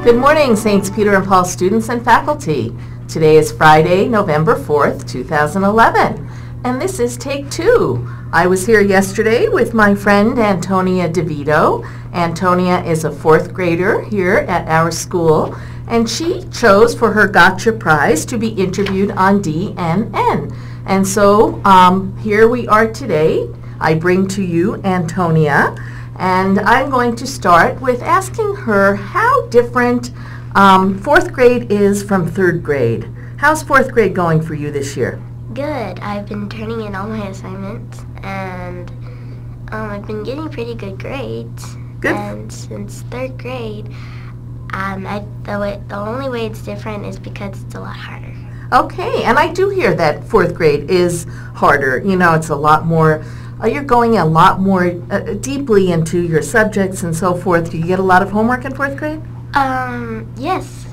Good morning, Saints Peter and Paul students and faculty. Today is Friday, November 4th, 2011, and this is Take 2. I was here yesterday with my friend Antonia Interview. Antonia is a 4th grader here at our school, and she chose for her Gotcha Prize to be interviewed on DNN. And so here we are today. I bring to you Antonia, and I'm going to start with asking her how different 4th grade is from 3rd grade. How's 4th grade going for you this year? Good. I've been turning in all my assignments, and I've been getting pretty good grades. Good. And since 3rd grade, the only way it's different is because it's a lot harder. Okay, and I do hear that 4th grade is harder. You know, it's a lot more, you're going a lot more deeply into your subjects and so forth. Do you get a lot of homework in 4th grade? Yes.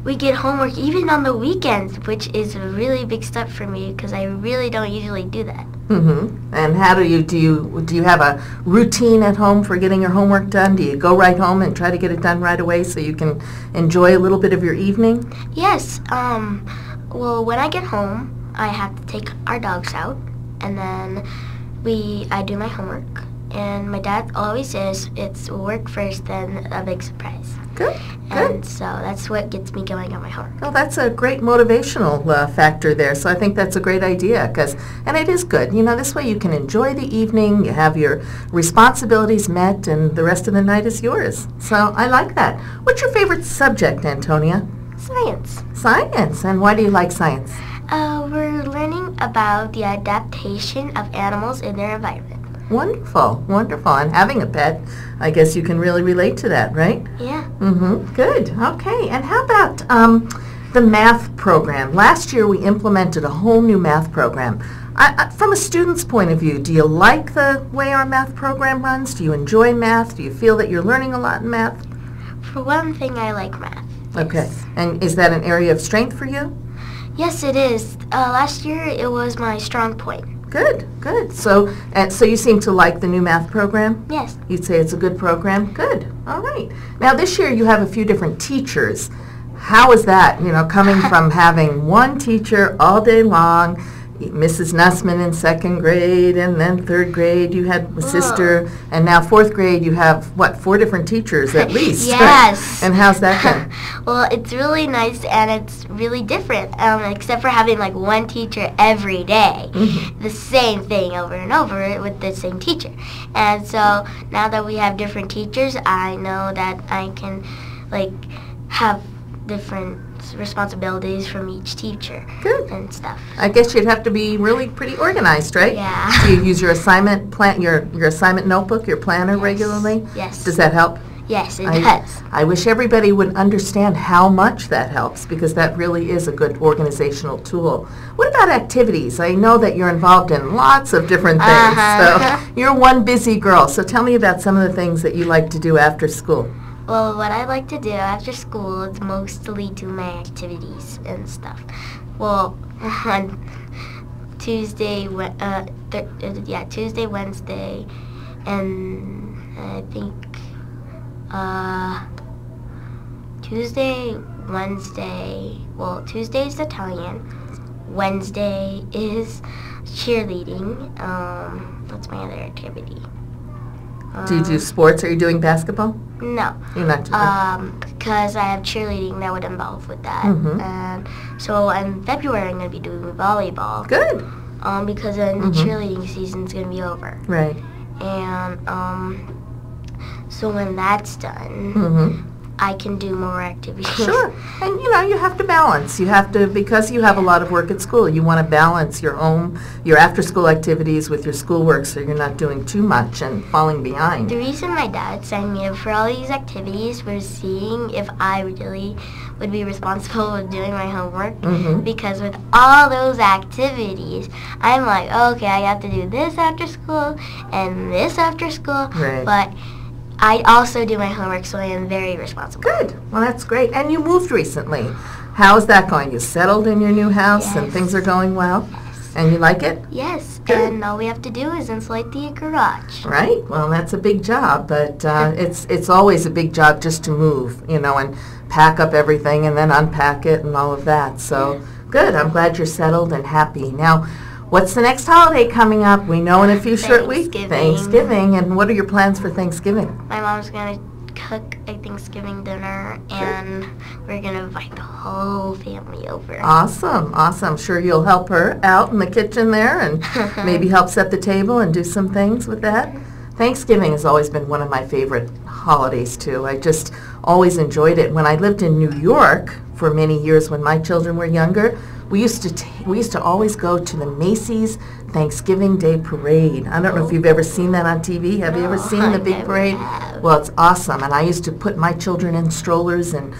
We get homework even on the weekends, which is a really big step for me because I really don't usually do that. Mm-hmm. And how do you have a routine at home for getting your homework done? Do you go right home and try to get it done right away so you can enjoy a little bit of your evening? Yes. Well, when I get home, I have to take our dogs out, and then I do my homework. And my dad always says it's work first, then a big surprise. Good. And so that's what gets me going on my homework. Well, that's a great motivational factor there. So I think that's a great idea, and it is good. You know, this way you can enjoy the evening, you have your responsibilities met, and the rest of the night is yours. So I like that. What's your favorite subject, Antonia? Science. Science. And why do you like science? We're learning about the adaptation of animals in their environment. Wonderful, wonderful. And having a pet, I guess you can really relate to that, right? Yeah. Mm-hmm. Good. Okay. And how about the math program? Last year we implemented a whole new math program. From a student's point of view, do you like the way our math program runs? Do you enjoy math? Do you feel that you're learning a lot in math? For one thing, I like math. Okay. Yes. And is that an area of strength for you? Yes, it is. Last year, it was my strong point. Good, good. So you seem to like the new math program? Yes. You'd say it's a good program? Good. All right. Now this year you have a few different teachers. How is that, you know, coming from having one teacher all day long, Mrs. Nussman in 2nd grade, and then 3rd grade you had a sister, and now 4th grade you have, what, 4 different teachers at least? Yes. And how's that going? Well, it's really nice and it's really different, except for having like one teacher every day. Mm-hmm. The same thing over and over with the same teacher. And so now that we have different teachers, I know that I can have different responsibilities from each teacher. Good. And stuff. I guess you'd have to be really pretty organized, right? Yeah. Do you use your assignment your assignment notebook, your planner regularly? Yes. Does that help? Yes, it does. I wish everybody would understand how much that helps, because that really is a good organizational tool. What about activities? I know that you're involved in lots of different things. So you're one busy girl. So tell me about some of the things that you like to do after school. Well, what I like to do after school is mostly do my activities and stuff. Well, on Tuesday, Tuesday, Wednesday, and I think Tuesday, Wednesday. Well, Tuesday is Italian. Wednesday is cheerleading. What's my other activity? Do you do sports? Are you doing basketball? No. You're not doing because I have cheerleading that would involve with that. Mm-hmm. And so in February I'm going to be doing volleyball. Good. Because then the cheerleading season's going to be over. Right. And so when that's done, Mm-hmm. I can do more activities. Sure. And you know, you have to balance. You have to, because you have a lot of work at school, you want to balance your after school activities with your schoolwork so you're not doing too much and falling behind. The reason my dad signed me up for all these activities was seeing if I really would be responsible with doing my homework. Mm-hmm. Because with all those activities, I'm like, okay, I have to do this after school and this after school. Right. But I also do my homework, so I am very responsible. Good. Well, that's great. And you moved recently. How is that going? You settled in your new house and Yes. things are going well? Yes. And you like it? Yes. Good. And all we have to do is insulate the garage. Right. Well, that's a big job, but it's always a big job just to move, and pack up everything and then unpack it and all of that. So good. I'm glad you're settled and happy. Now, what's the next holiday coming up? We know in a few short weeks. Thanksgiving. And what are your plans for Thanksgiving? My mom's going to cook a Thanksgiving dinner, and we're going to invite the whole family over. Awesome. I'm sure you'll help her out in the kitchen there and maybe help set the table and do some things with that. Thanksgiving has always been one of my favorite holidays, too. I just always enjoyed it. When I lived in New York for many years when my children were younger, we used to always go to the Macy's Thanksgiving Day Parade. I don't know if you've ever seen that on TV. Have you ever seen the big parade? Well, it's awesome. And I used to put my children in strollers and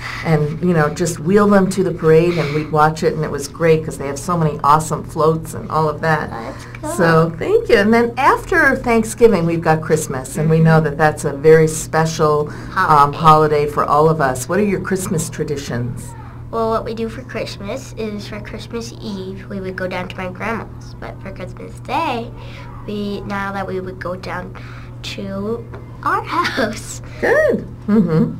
just wheel them to the parade, and we'd watch it, and it was great because they have so many awesome floats and all of that. That's cool. So thank you. And then after Thanksgiving, we've got Christmas, and we know that that's a very special holiday for all of us. What are your Christmas traditions? Well, what we do for Christmas is for Christmas Eve, we would go down to my grandma's. But for Christmas Day, we would go down to our house. Good.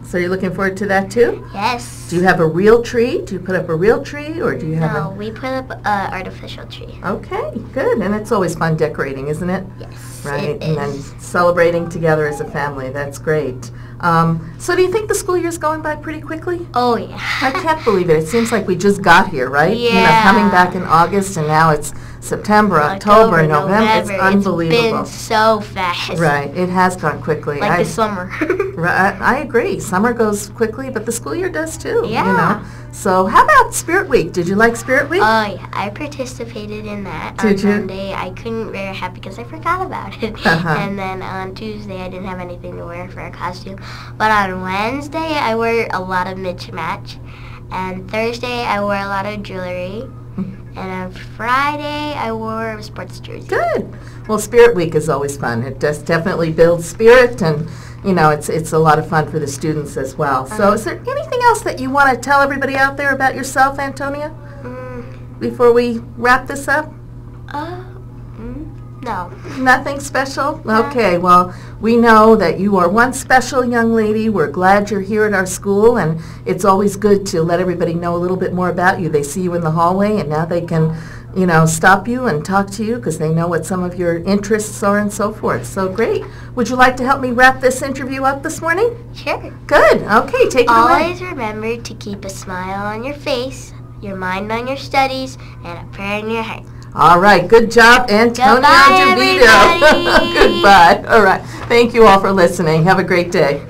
So you're looking forward to that too? Yes. Do you have a real tree? Do you put up a real tree, or do you have No, we put up an artificial tree. Okay, good. And it's always fun decorating, isn't it? Yes, Right, it and then is. celebrating together as a family. That's great. So do you think the school year's going by pretty quickly? Oh, yeah. I can't believe it. It seems like we just got here, right? Yeah. Coming back in August, and now it's September, October, November. It's unbelievable. It's been so fast. Right, it has gone quickly. Like the summer. I agree. Summer goes quickly, but the school year does too. Yeah. So how about Spirit Week? Did you like Spirit Week? Oh, yeah. I participated in that Did you? on Monday. I couldn't wear a hat because I forgot about it. And then on Tuesday, I didn't have anything to wear for a costume. But on Wednesday, I wore a lot of mismatch. And Thursday, I wore a lot of jewelry. And on Friday, I wore a sports jersey. Good. Well, Spirit Week is always fun. It just definitely builds spirit, and it's a lot of fun for the students as well. So is there anything else that you want to tell everybody out there about yourself, Antonia, before we wrap this up? No. Nothing special? No. Okay, well, we know that you are one special young lady. We're glad you're here at our school, and it's always good to let everybody know a little bit more about you. They see you in the hallway, and now they can, stop you and talk to you because they know what some of your interests are and so forth. So great. Would you like to help me wrap this interview up this morning? Sure. Good. Okay, take it away. Always remember to keep a smile on your face, your mind on your studies, and a prayer in your heart. All right, good job, Antonia Goodbye, Interview. everybody. Goodbye. All right, thank you all for listening. Have a great day.